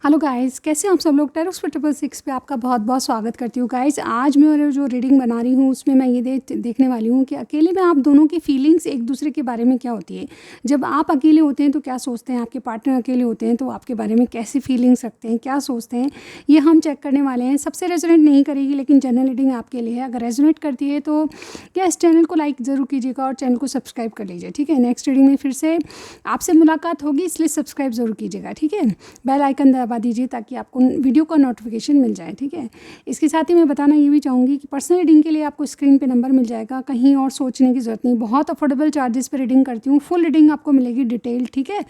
Hello guys, कैसे हैं आप सब लोग। टैरो स्पिरिट 666 पे आपका बहुत बहुत स्वागत करती हूँ। गाइस, आज मैं जो रीडिंग बना रही हूँ उसमें मैं ये देखने वाली हूँ कि अकेले में आप दोनों की फीलिंग्स एक दूसरे के बारे में क्या होती है। जब आप अकेले होते हैं तो क्या सोचते हैं, आपके पार्टनर अकेले होते हैं तो आपके बारे में कैसी फीलिंग्स रखते हैं, क्या सोचते हैं, ये हम चेक करने वाले हैं। सबसे रेजोनेट नहीं करेगी लेकिन जनरल रीडिंग आपके लिए है। अगर रेजोनेट करती है तो क्या इस चैनल को लाइक ज़रूर कीजिएगा और चैनल को सब्सक्राइब कर लीजिए, ठीक है। नेक्स्ट रीडिंग में फिर से आपसे मुलाकात होगी, इसलिए सब्सक्राइब ज़रूर कीजिएगा, ठीक है। बेल आइकन दबा दीजिए ताकि आपको वीडियो का नोटिफिकेशन मिल जाए, ठीक है। इसके साथ ही मैं बताना ये भी चाहूँगी कि पर्सनल रीडिंग के लिए आपको स्क्रीन पे नंबर मिल जाएगा, कहीं और सोचने की ज़रूरत नहीं। बहुत अफोर्डेबल चार्जेस पे रीडिंग करती हूँ, फुल रीडिंग आपको मिलेगी डिटेल, ठीक है।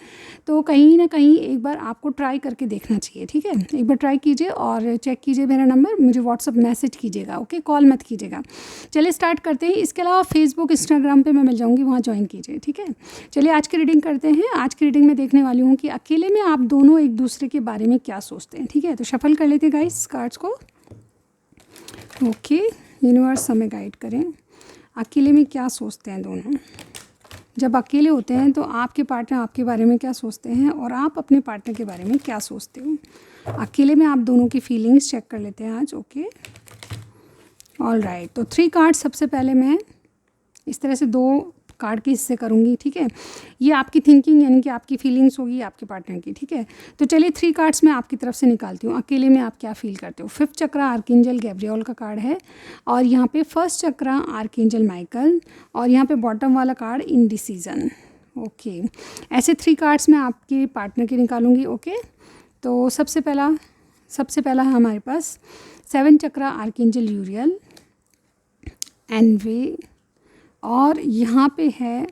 तो कहीं ना कहीं एक बार आपको ट्राई करके देखना चाहिए, ठीक है। एक बार ट्राई कीजिए और चेक कीजिए मेरा नंबर, मुझे व्हाट्सअप मैसेज कीजिएगा, ओके, कॉल मत कीजिएगा। चलिए स्टार्ट करते हैं। इसके अलावा फेसबुक इंस्टाग्राम पर मैं मिल जाऊँगी, वहाँ ज्वाइन कीजिए, ठीक है। चलिए आज की रीडिंग करते हैं। आज की रीडिंग में देखने वाली हूँ कि अकेले में आप दोनों एक दूसरे के बारे में क्या सोचते हैं, ठीक है। तो शफल कर लेते हैं गाइस कार्ड्स को। ओके, यूनिवर्स हमें गाइड करें, अकेले में क्या सोचते हैं दोनों। जब अकेले होते हैं तो आपके पार्टनर आपके बारे में क्या सोचते हैं और आप अपने पार्टनर के बारे में क्या सोचते हो। अकेले में आप दोनों की फीलिंग्स चेक कर लेते हैं आज, ओके। ऑल राइट, तो 3 कार्ड सबसे पहले मैं इस तरह से 2 कार्ड के हिस्से करूँगी, ठीक है। ये आपकी थिंकिंग यानी कि आपकी फीलिंग्स होगी आपके पार्टनर की, ठीक है। तो चलिए 3 कार्ड्स मैं आपकी तरफ से निकालती हूँ। अकेले में आप क्या फील करते हो। 5th चक्रा आर्कएंजल गैब्रियल का कार्ड है और यहाँ पे 1st चक्रा आर्कएंजल माइकल और यहाँ पे बॉटम वाला कार्ड इंडिसीजन, ओके। ऐसे 3 कार्ड्स मैं आपके पार्टनर के निकालूंगी, ओके। तो सबसे पहला है हमारे पास 7th चक्रा आर्कएंजल यूरियल एनवे और यहाँ पे है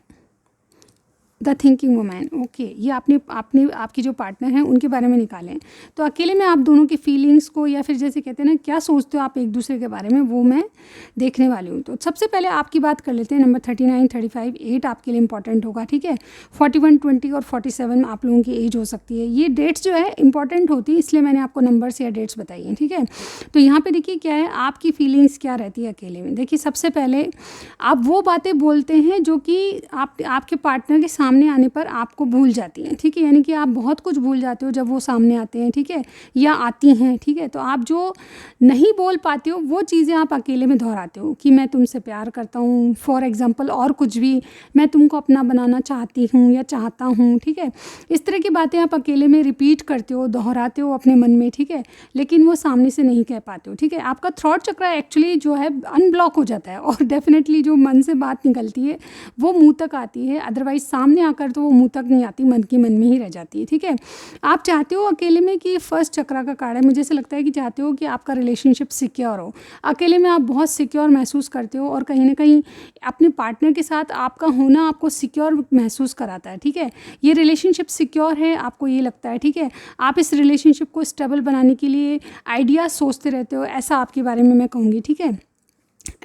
द थिंकिंग वुमन, ओके। ये आपकी जो पार्टनर हैं उनके बारे में निकालें। तो अकेले में आप दोनों की फीलिंग्स को या फिर जैसे कहते हैं ना क्या सोचते हो आप एक दूसरे के बारे में, वो मैं देखने वाली हूँ। तो सबसे पहले आपकी बात कर लेते हैं। नंबर 39, 35, 8 आपके लिए इंपॉर्टेंट होगा, ठीक है। 41, 20 और 47 आप लोगों की एज हो सकती है। ये डेट्स जो है इंपॉर्टेंट होती है, इसलिए मैंने आपको नंबर्स या डेट्स बताई हैं, ठीक है। तो यहाँ पर देखिए क्या है, आपकी फीलिंग्स क्या रहती है अकेले में। देखिए सबसे पहले आप वो बातें बोलते हैं जो कि आपके पार्टनर के सामने आने पर आपको भूल जाती हैं, ठीक है। यानी कि आप बहुत कुछ भूल जाते हो जब वो सामने आते हैं, ठीक है, या आती हैं, ठीक है। तो आप जो नहीं बोल पाते हो वो चीज़ें आप अकेले में दोहराते हो कि मैं तुमसे प्यार करता हूँ, फॉर एग्जांपल, और कुछ भी, मैं तुमको अपना बनाना चाहती हूँ या चाहता हूँ, ठीक है। इस तरह की बातें आप अकेले में रिपीट करते हो, दोहराते हो अपने मन में, ठीक है, लेकिन वो सामने से नहीं कह पाते हो, ठीक है। आपका थ्रॉट चक्रा एक्चुअली जो है अनब्लॉक हो जाता है और डेफिनेटली जो मन से बात निकलती है वो मुंह तक आती है, अदरवाइज सामने आकर तो वो मुंह तक नहीं आती, मन की मन में ही रह जाती है, ठीक है। आप चाहते हो अकेले में कि 1st चक्रा का कार्ड है, मुझे ऐसा लगता है कि चाहते हो कि आपका रिलेशनशिप सिक्योर हो। अकेले में आप बहुत सिक्योर महसूस करते हो और कहीं ना कहीं अपने पार्टनर के साथ आपका होना आपको सिक्योर महसूस कराता है, ठीक है। ये रिलेशनशिप सिक्योर है, आपको ये लगता है, ठीक है। आप इस रिलेशनशिप को स्टेबल बनाने के लिए आइडियाज़ सोचते रहते हो, ऐसा आपके बारे में मैं कहूँगी, ठीक है।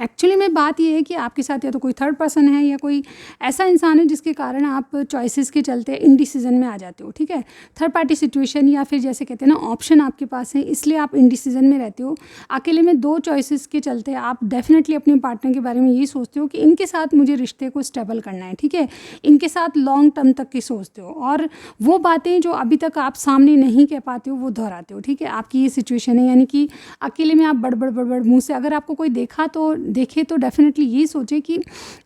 एक्चुअली में बात ये है कि आपके साथ या तो कोई 3rd पर्सन है या कोई ऐसा इंसान है जिसके कारण आप चॉइसेस के चलते इनडिसीजन में आ जाते हो, ठीक है। 3rd पार्टी सिचुएशन या फिर जैसे कहते हैं ना ऑप्शन आपके पास है, इसलिए आप इनडिसीजन में रहते हो। अकेले में 2 चॉइसेस के चलते आप डेफिनेटली अपने पार्टनर के बारे में यही सोचते हो कि इनके साथ मुझे रिश्ते को स्टेबल करना है, ठीक है। इनके साथ लॉन्ग टर्म तक की सोचते हो और वो बातें जो अभी तक आप सामने नहीं कह पाते हो वो दोहराते हो, ठीक है। आपकी ये सिचुएशन है, यानी कि अकेले में आप बड़बड़ मुँह से, अगर आपको कोई देखे तो डेफिनेटली यही सोचे कि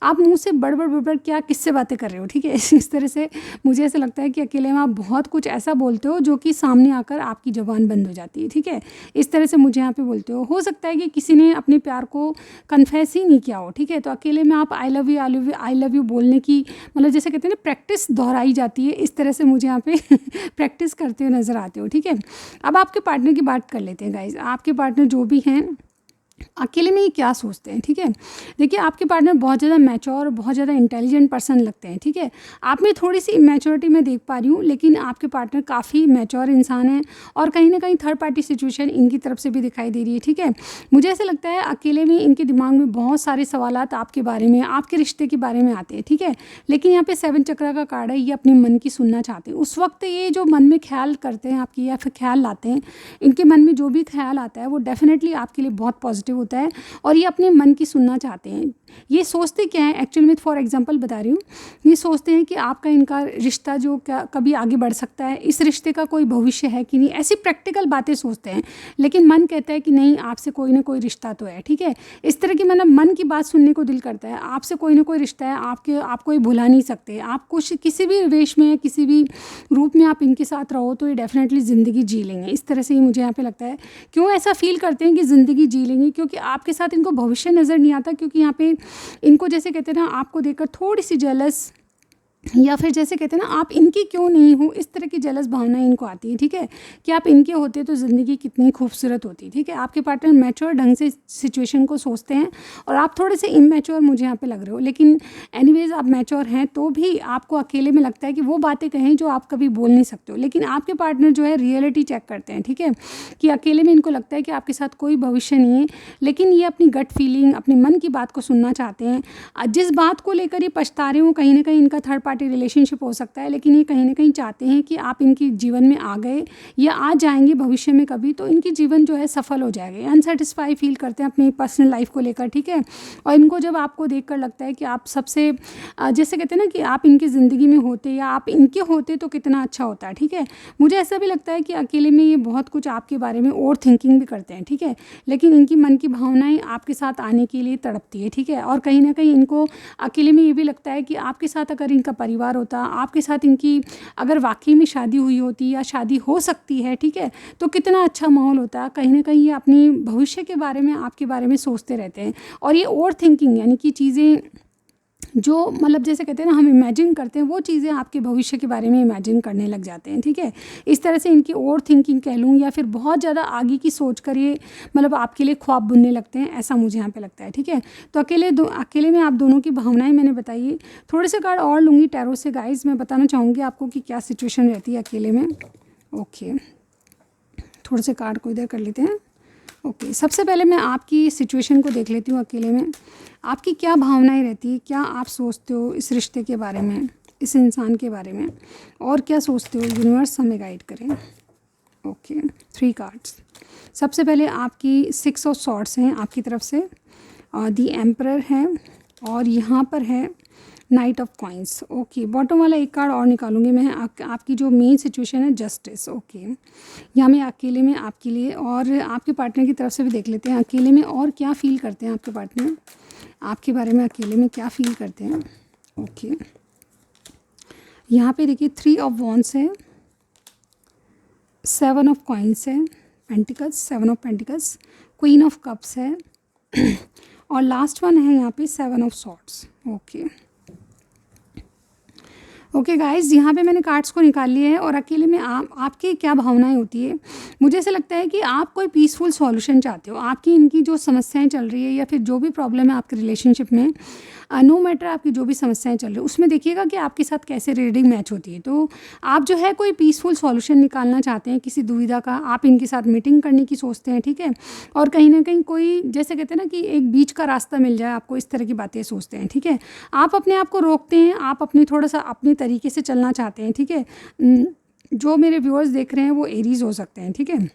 आप मुंह से बड़बड़ क्या किससे बातें कर रहे हो, ठीक है। इस तरह से मुझे ऐसा लगता है कि अकेले में आप बहुत कुछ ऐसा बोलते हो जो कि सामने आकर आपकी ज़बान बंद हो जाती है, ठीक है। इस तरह से मुझे यहाँ पे बोलते हो सकता है कि किसी ने अपने प्यार को कन्फेस ही नहीं किया हो, ठीक है। तो अकेले में आप I love you I love you I love you बोलने की मतलब जैसे कहते हैं ना प्रैक्टिस दोहराई जाती है, इस तरह से मुझे यहाँ पे प्रैक्टिस करते हुए नज़र आते हो, ठीक है। अब आपके पार्टनर की बात कर लेते हैं गाइज। आपके पार्टनर जो भी हैं अकेले में ही क्या सोचते हैं, ठीक है। देखिए आपके पार्टनर बहुत ज़्यादा मैच्योर, बहुत ज़्यादा इंटेलिजेंट पर्सन लगते हैं, ठीक है। आप में थोड़ी सी इमेच्योरिटी मैं देख पा रही हूँ, लेकिन आपके पार्टनर काफ़ी मैच्योर इंसान है और कहीं ना कहीं 3rd पार्टी सिचुएशन इनकी तरफ से भी दिखाई दे रही है, ठीक है। मुझे ऐसा लगता है अकेले में इनके दिमाग में बहुत सारे सवालात आपके बारे में, आपके रिश्ते के बारे में आते हैं, ठीक है। लेकिन यहाँ पे 7 चक्रा का कार्ड है, ये अपने मन की सुनना चाहते हैं। उस वक्त ये जो मन में ख्याल करते हैं आपकी या फिर ख्याल लाते हैं, इनके मन में जो भी ख्याल आता है वो डेफिनेटली आपके लिए बहुत पॉजिटिव पॉजिटिव होता है और ये अपने मन की सुनना चाहते हैं। ये सोचते क्या है एक्चुअली में, फॉर एग्जांपल बता रही हूँ, ये सोचते हैं कि आपका इनका रिश्ता जो क्या कभी आगे बढ़ सकता है, इस रिश्ते का कोई भविष्य है कि नहीं, ऐसी प्रैक्टिकल बातें सोचते हैं। लेकिन मन कहता है कि नहीं, आपसे कोई ना कोई रिश्ता तो है, ठीक है। इस तरह की मतलब मन की बात सुनने को दिल करता है, आपसे कोई ना कोई रिश्ता है, आपको ये भुला नहीं सकते, आप कुछ किसी भी वेश में किसी भी रूप में आप इनके साथ रहो तो ये डेफिनेटली ज़िंदगी जी लेंगे। इस तरह से ही मुझे यहाँ पे लगता है। क्यों ऐसा फील करते हैं कि ज़िंदगी जी लेंगे? क्योंकि आपके साथ इनको भविष्य नज़र नहीं आता, क्योंकि यहाँ पे इनको जैसे कहते हैं ना, आपको देखकर थोड़ी सी जेलस, या फिर जैसे कहते हैं ना, आप इनकी क्यों नहीं हो, इस तरह की जेलस भावना इनको आती है, ठीक है, कि आप इनके होते तो ज़िंदगी कितनी खूबसूरत होती, ठीक है। आपके पार्टनर मैच्योर ढंग से सिचुएशन को सोचते हैं और आप थोड़े से इमेच्योर मुझे यहाँ पे लग रहे हो, लेकिन एनीवेज आप मैच्योर हैं तो भी आपको अकेले में लगता है कि वो बातें कहें जो आप कभी बोल नहीं सकते हो। लेकिन आपके पार्टनर जो है रियलिटी चेक करते हैं, ठीक है, कि अकेले में इनको लगता है कि आपके साथ कोई भविष्य नहीं है, लेकिन ये अपनी गट फीलिंग, अपने मन की बात को सुनना चाहते हैं। जिस बात को लेकर ये पछता रहे हो, कहीं ना कहीं इनका थर्ड पार्टी रिलेशनशिप हो सकता है, लेकिन ये कहीं ना कहीं चाहते हैं कि आप इनके जीवन में आ गए या आ जाएंगे भविष्य में कभी, तो इनकी जीवन जो है सफल हो जाएगा। अनसेटिस्फाई फील करते हैं अपनी पर्सनल लाइफ को लेकर, ठीक है। और इनको जब आपको देखकर लगता है कि आप सबसे जैसे कहते हैं ना कि आप इनकी ज़िंदगी में होते या आप इनके होते तो कितना अच्छा होता है, ठीक है। मुझे ऐसा भी लगता है कि अकेले में ये बहुत कुछ आपके बारे में ओवर थिंकिंग भी करते हैं, ठीक है, लेकिन इनकी मन की भावनाएं आपके साथ आने के लिए तड़पती है, ठीक है। और कहीं ना कहीं इनको अकेले में ये भी लगता है कि आपके साथ अगर इनका परिवार होता, आपके साथ इनकी अगर वाकई में शादी हुई होती या शादी हो सकती है, ठीक है, तो कितना अच्छा माहौल होता। कहीं ना कहीं ये अपनी भविष्य के बारे में, आपके बारे में सोचते रहते हैं। और ये ओवर थिंकिंग यानी कि चीज़ें जो मतलब जैसे कहते हैं ना, हम इमेजिन करते हैं, वो चीज़ें आपके भविष्य के बारे में इमेजिन करने लग जाते हैं, ठीक है। इस तरह से इनकी ओवर थिंकिंग कह लूँ या फिर बहुत ज़्यादा आगे की सोच कर ये मतलब आपके लिए ख्वाब बुनने लगते हैं, ऐसा मुझे यहाँ पे लगता है, ठीक है। तो अकेले में आप दोनों की भावनाएं मैंने बताई। थोड़े से कार्ड और लूँगी टैरो से गाइज, मैं बताना चाहूँगी आपको कि क्या सिचुएशन रहती है अकेले में। ओके, थोड़े से कार्ड को इधर कर लेते हैं। ओके, सबसे पहले मैं आपकी सिचुएशन को देख लेती हूँ। अकेले में आपकी क्या भावनाएं रहती है, क्या आप सोचते हो इस रिश्ते के बारे में, इस इंसान के बारे में, और क्या सोचते हो, यूनिवर्स हमें गाइड करें। Okay, 3 cards. सबसे पहले आपकी 6 ऑफ सॉर्ड्स हैं आपकी तरफ से, और दी एम्परर है, और यहाँ पर है night of coins. Okay, bottom वाला एक कार्ड और निकालूंगी मैं। आपकी जो मेन सिचुएशन है जस्टिस। ओके, यहाँ मैं अकेले में आपके लिए और आपके पार्टनर की तरफ से भी देख लेते हैं अकेले में और क्या फील करते हैं आपके पार्टनर आपके बारे में, अकेले में क्या फील करते हैं। ओके, यहाँ पे देखिए 3 ऑफ वॉन्ड्स है, 7 ऑफ कॉइन्स है, pentacles, 7 of pentacles, queen of cups है और लास्ट वन है यहाँ पे 7 ऑफ सॉर्ड्स। ओके गाइज, यहाँ पे मैंने कार्ड्स को निकाल लिए हैं और अकेले में आपकी क्या भावनाएं होती है। मुझे ऐसा लगता है कि आप कोई पीसफुल सॉल्यूशन चाहते हो। आपकी इनकी जो समस्याएं चल रही है या फिर जो भी प्रॉब्लम है आपके रिलेशनशिप में, नो मैटर आपकी जो भी समस्याएं चल रही है, उसमें देखिएगा कि आपके साथ कैसे रीडिंग मैच होती है। तो आप जो है कोई पीसफुल सॉल्यूशन निकालना चाहते हैं किसी दुविधा का, आप इनके साथ मीटिंग करने की सोचते हैं, ठीक है। और कहीं ना कहीं कोई जैसे कहते हैं ना कि एक बीच का रास्ता मिल जाए आपको, इस तरह की बातें सोचते हैं, ठीक है। आप अपने आप को रोकते हैं, आप अपने थोड़ा सा अपने तरीके से चलना चाहते हैं, ठीक है। जो मेरे व्यूअर्स देख रहे हैं वो एरीज हो सकते हैं, ठीक है।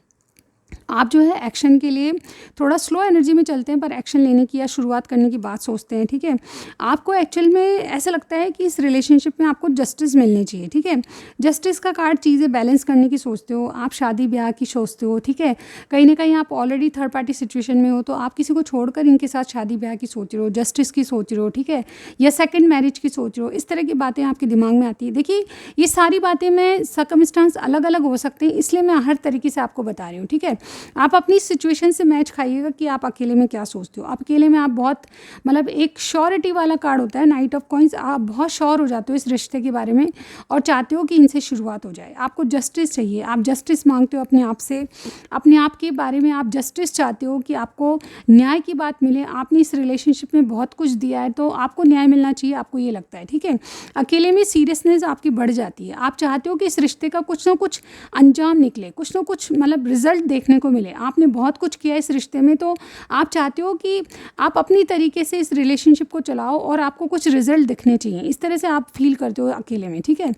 आप जो है एक्शन के लिए थोड़ा स्लो एनर्जी में चलते हैं, पर एक्शन लेने की या शुरुआत करने की बात सोचते हैं, ठीक है। आपको एक्चुअल में ऐसा लगता है कि इस रिलेशनशिप में आपको जस्टिस मिलनी चाहिए, ठीक है। जस्टिस का कार्ड चीज़ें बैलेंस करने की सोचते हो, आप शादी ब्याह की सोचते हो, ठीक है। कहीं ना कहीं आप ऑलरेडी थर्ड पार्टी सिचुएशन में हो, तो आप किसी को छोड़कर इनके साथ शादी ब्याह की सोच रहे हो, जस्टिस की सोच रहे हो, ठीक है, या सेकेंड मैरिज की सोच रहे हो। इस तरह की बातें आपके दिमाग में आती है। देखिए, ये सारी बातें मैं सर्कमस्टांस अलग अलग हो सकते हैं, इसलिए मैं हर तरीके से आपको बता रही हूँ, ठीक है। आप अपनी सिचुएशन से मैच खाइएगा कि आप अकेले में क्या सोचते हो। आप अकेले में आप बहुत मतलब एक श्योरिटी वाला कार्ड होता है नाइट ऑफ कॉइन्स, आप बहुत श्योर हो जाते हो इस रिश्ते के बारे में और चाहते हो कि इनसे शुरुआत हो जाए। आपको जस्टिस चाहिए, आप जस्टिस मांगते हो अपने आप से, अपने आप के बारे में आप जस्टिस चाहते हो कि आपको न्याय की बात मिले। आपने इस रिलेशनशिप में बहुत कुछ दिया है तो आपको न्याय मिलना चाहिए, आपको ये लगता है, ठीक है। अकेले में सीरियसनेस आपकी बढ़ जाती है, आप चाहते हो कि इस रिश्ते का कुछ ना कुछ अंजाम निकले, कुछ ना कुछ मतलब रिजल्ट देखने को मिले। आपने बहुत कुछ किया इस रिश्ते में, तो आप चाहते हो कि आप अपनी तरीके से इस रिलेशनशिप को चलाओ और आपको कुछ रिजल्ट दिखने चाहिए। इस तरह से आप फील करते हो अकेले में, ठीक है।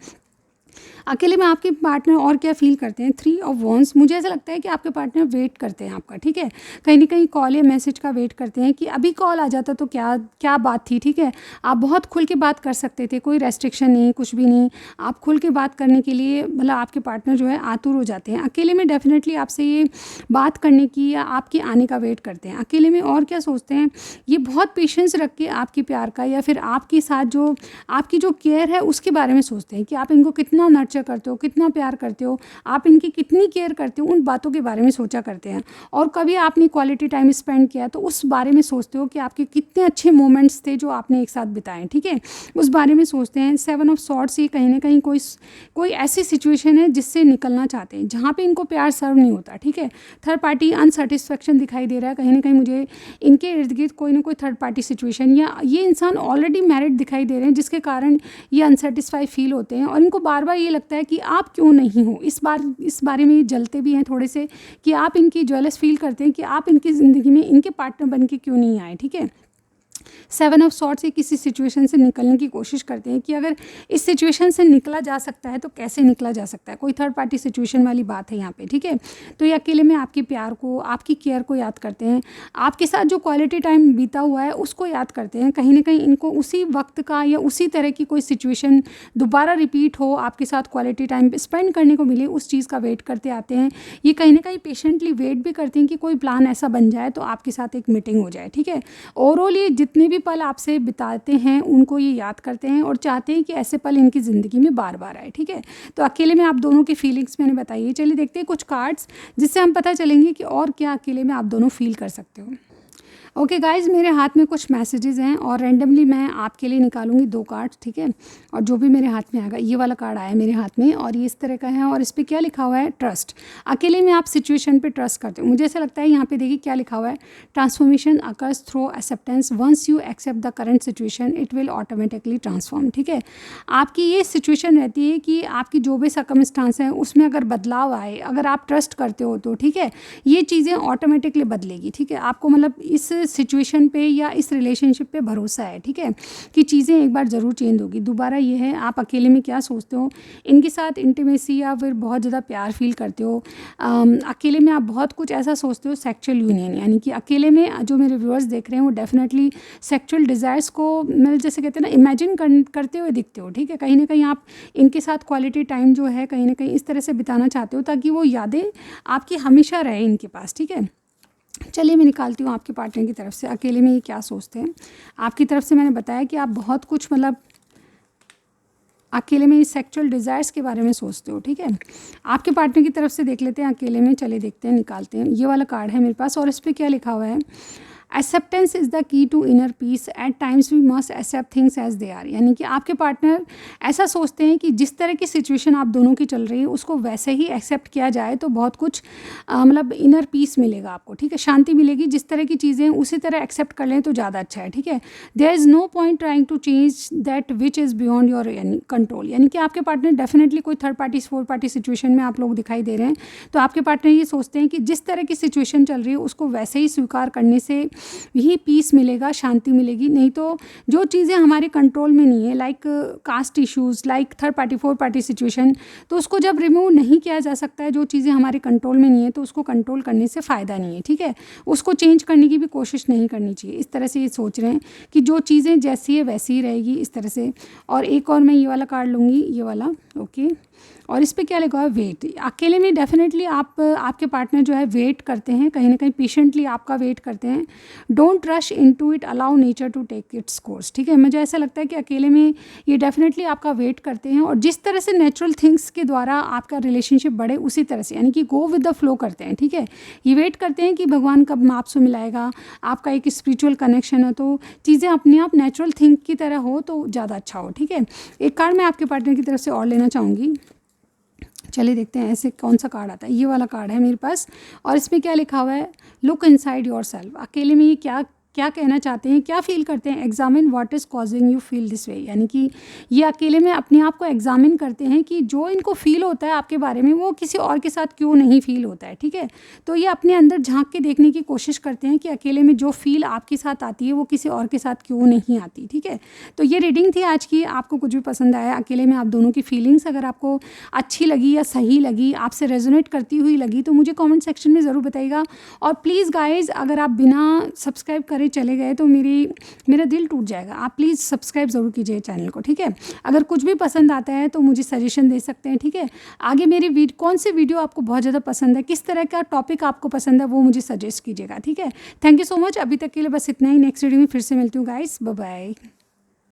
अकेले में आपके पार्टनर और क्या फ़ील करते हैं? 3 ऑफ वॉन्ड्स, मुझे ऐसा लगता है कि आपके पार्टनर वेट करते हैं आपका, ठीक है? कहीं न कहीं कॉल या मैसेज का वेट करते हैं कि अभी कॉल आ जाता तो क्या क्या बात थी, ठीक है? आप बहुत खुल के बात कर सकते थे, कोई रेस्ट्रिक्शन नहीं, कुछ भी नहीं। आप खुल के बात करने के लिए मतलब आपके पार्टनर जो है आतुर हो जाते हैं। अकेले में डेफ़िनेटली आपसे ये बात करने की या आपके आने का वेट करते हैं। अकेले में और क्या सोचते हैं, ये बहुत पेशेंस रख के आपके प्यार का या फिर आपके साथ जो आपकी जो केयर है उसके बारे में सोचते हैं कि आप इनको कितना नर्चर करते हो, कितना प्यार करते हो, आप इनकी कितनी केयर करते हो, उन बातों के बारे में सोचा करते हैं। और कभी आपने क्वालिटी टाइम स्पेंड किया तो उस बारे में सोचते हो कि आपके कितने अच्छे मोमेंट्स थे जो आपने एक साथ बिताए, ठीक है? उस बारे में सोचते हैं। 7 ऑफ सॉर्ड्स, ये कहीं न कहीं कोई ऐसी सिचुएशन है जिससे निकलना चाहते हैं, जहाँ पे इनको प्यार सर्व नहीं होता, ठीक है? थर्ड पार्टी अनसैटिस्फैक्शन दिखाई दे रहा है, कहीं न कहीं मुझे इनके इर्द-गिर्द कोई ना कोई थर्ड पार्टी सिचुएशन या ये इंसान ऑलरेडी मैरिड दिखाई दे रहे हैं, जिसके कारण ये अनसैटिस्फाई फ़ील होते हैं और इनको बार-बार ये लगता है कि आप क्यों नहीं हो? इस बारे में ये जलते भी हैं थोड़े से कि आप इनकी जेलस फ़ील करते हैं कि आप इनकी ज़िंदगी में इनके पार्टनर बन के क्यों नहीं आए, ठीक है? 7 ऑफ सॉर्ड्स से किसी सिचुएशन से निकलने की कोशिश करते हैं कि अगर इस सिचुएशन से निकला जा सकता है तो कैसे निकला जा सकता है। कोई थर्ड पार्टी सिचुएशन वाली बात है यहाँ पे, ठीक है? तो ये अकेले में आपके प्यार को, आपकी केयर को याद करते हैं, आपके साथ जो क्वालिटी टाइम बीता हुआ है उसको याद करते हैं। कहीं न कहीं इनको उसी वक्त का या उसी तरह की कोई सिचुएशन दोबारा रिपीट हो, आपके साथ क्वालिटी टाइम स्पेंड करने को मिले, उस चीज़ का वेट करते आते हैं। ये कहीं न कहीं पेशेंटली वेट भी करते हैं कि कोई प्लान ऐसा बन जाए तो आपके साथ एक मीटिंग हो जाए, ठीक है? ओवरऑल ये जितने भी पल आपसे बिताते हैं उनको ये याद करते हैं और चाहते हैं कि ऐसे पल इनकी ज़िंदगी में बार-बार आए, ठीक है? तो अकेले में आप दोनों की फीलिंग्स मैंने बताई है। चलिए देखते हैं कुछ कार्ड्स, जिससे हम पता चलेंगे कि और क्या अकेले में आप दोनों फ़ील कर सकते हो। ओके गाइज़, मेरे हाथ में कुछ मैसेजेस हैं और रैंडमली मैं आपके लिए निकालूंगी 2 कार्ड, ठीक है? और जो भी मेरे हाथ में आएगा, ये वाला कार्ड आया मेरे हाथ में और ये इस तरह का है और इस पे क्या लिखा हुआ है? ट्रस्ट। अकेले में आप सिचुएशन पे ट्रस्ट करते हो। मुझे ऐसा लगता है यहाँ पे देखिए क्या लिखा हुआ है, transformation occurs through acceptance, once you accept the current situation it will automatically transform, ठीक है? आपकी ये सिचुएशन रहती है कि आपकी जो भी सर्कमस्टांस है उसमें अगर बदलाव आए, अगर आप ट्रस्ट करते हो तो, ठीक है, ये चीज़ें ऑटोमेटिकली बदलेगी, ठीक है? आपको मतलब इस सिचुएशन पे या इस रिलेशनशिप पे भरोसा है, ठीक है, कि चीज़ें एक बार ज़रूर चेंज होगी। दोबारा ये है, आप अकेले में क्या सोचते हो, इनके साथ इंटीमेसी या फिर बहुत ज़्यादा प्यार फील करते हो। अकेले में आप बहुत कुछ ऐसा सोचते हो, सेक्चुअल यूनियन, यानी कि अकेले में जो मेरे व्यूअर्स देख रहे हैं वो डेफिनेटली सेक्चुअल डिज़ायर्स को मतलब जैसे कहते हैं ना, इमेजिन करते हुए दिखते हो, ठीक है? कहीं ना कहीं आप इनके साथ क्वालिटी टाइम जो है कहीं ना कहीं इस तरह से बिताना चाहते हो ताकि वो यादें आपकी हमेशा रहे इनके पास, ठीक है? चलिए मैं निकालती हूँ आपके पार्टनर की तरफ से अकेले में ये क्या सोचते हैं। आपकी तरफ से मैंने बताया कि आप बहुत कुछ मतलब अकेले में सेक्सुअल डिज़ायर्स के बारे में सोचते हो, ठीक है? आपके पार्टनर की तरफ से देख लेते हैं अकेले में। चलिए देखते हैं, निकालते हैं। ये वाला कार्ड है मेरे पास और इस पर क्या लिखा हुआ है, acceptance is the key to inner peace, at times we must accept things as they are. यानी कि आपके पार्टनर ऐसा सोचते हैं कि जिस तरह की सिचुएशन आप दोनों की चल रही है उसको वैसे ही एक्सेप्ट किया जाए तो बहुत कुछ मतलब इनर पीस मिलेगा आपको, ठीक है, शांति मिलेगी। जिस तरह की चीज़ें उसी तरह एक्सेप्ट कर लें तो ज़्यादा अच्छा है, ठीक है? There is no point trying to change that which is beyond your control. यानी कि आपके पार्टनर डेफिनेटली कोई third party fourth party situation में आप लोग दिखाई दे रहे हैं, तो आपके पार्टनर ये सोचते हैं कि जिस तरह की सिचुएशन चल रही है उसको वैसे ही स्वीकार करने से यही पीस मिलेगा, शांति मिलेगी। नहीं तो जो चीज़ें हमारे कंट्रोल में नहीं है, like caste issues, like third party fourth party situation, तो उसको जब रिमूव नहीं किया जा सकता है, जो चीज़ें हमारे कंट्रोल में नहीं है, तो उसको कंट्रोल करने से फ़ायदा नहीं है, ठीक है? उसको चेंज करने की भी कोशिश नहीं करनी चाहिए। इस तरह से ये सोच रहे हैं कि जो चीज़ें जैसी है वैसी ही रहेगी, इस तरह से। और एक और मैं ये वाला कार्ड लूँगी, ये वाला, ओके। और इस पे क्या लिखा है, वेट। अकेले में डेफिनेटली आपके पार्टनर जो है वेट करते हैं, कहीं ना कहीं पेशेंटली आपका वेट करते हैं। Don't rush into it, allow nature to take its course, ठीक है? मुझे ऐसा लगता है कि अकेले में ये डेफिनेटली आपका वेट करते हैं और जिस तरह से नेचुरल थिंग्स के द्वारा आपका रिलेशनशिप बढ़े उसी तरह से, यानी कि गो विद द फ्लो करते हैं, ठीक है? ये वेट करते हैं कि भगवान कब आपसे मिलाएगा, आपका एक स्पिरिचुअल कनेक्शन है, तो चीज़ें अपने आप नेचुरल थिंग की तरह हो तो ज़्यादा अच्छा हो, ठीक है? एक कार्ड मैं आपके पार्टनर की तरफ से और लेना चाहूँगी। चलिए देखते हैं ऐसे कौन सा कार्ड आता है। ये वाला कार्ड है मेरे पास और इसमें क्या लिखा हुआ है, लुक इनसाइड योर सेल्फ। अकेले में ये क्या क्या कहना चाहते हैं, क्या फ़ील करते हैं। Examine what is causing you feel this way, यानी कि ये अकेले में अपने आप को एग्जामिन करते हैं कि जो इनको फ़ील होता है आपके बारे में वो किसी और के साथ क्यों नहीं फ़ील होता है, ठीक है। तो ये अपने अंदर झांक के देखने की कोशिश करते हैं कि अकेले में जो फ़ील आपके साथ आती है वो किसी और के साथ क्यों नहीं आती, ठीक है। तो ये रीडिंग थी आज की। आपको कुछ भी पसंद आया, अकेले में आप दोनों की फीलिंग्स अगर आपको अच्छी लगी या सही लगी, आपसे रेजोनेट करती हुई लगी, तो मुझे कमेंट सेक्शन में ज़रूर बताइएगा। और प्लीज़ गाइज़, अगर आप बिना सब्सक्राइब करे चले गए तो मेरा दिल टूट जाएगा। आप प्लीज़ सब्सक्राइब ज़रूर कीजिए चैनल को, ठीक है। अगर कुछ भी पसंद आता है तो मुझे सजेशन दे सकते हैं, ठीक है। आगे मेरी कौन सी वीडियो आपको बहुत ज़्यादा पसंद है, किस तरह का टॉपिक आपको पसंद है, वो मुझे सजेस्ट कीजिएगा, ठीक है। Thank you so much. अभी तक के लिए बस इतना ही। नेक्स्ट वीडियो में फिर से मिलती हूँ गाइस। Bye bye.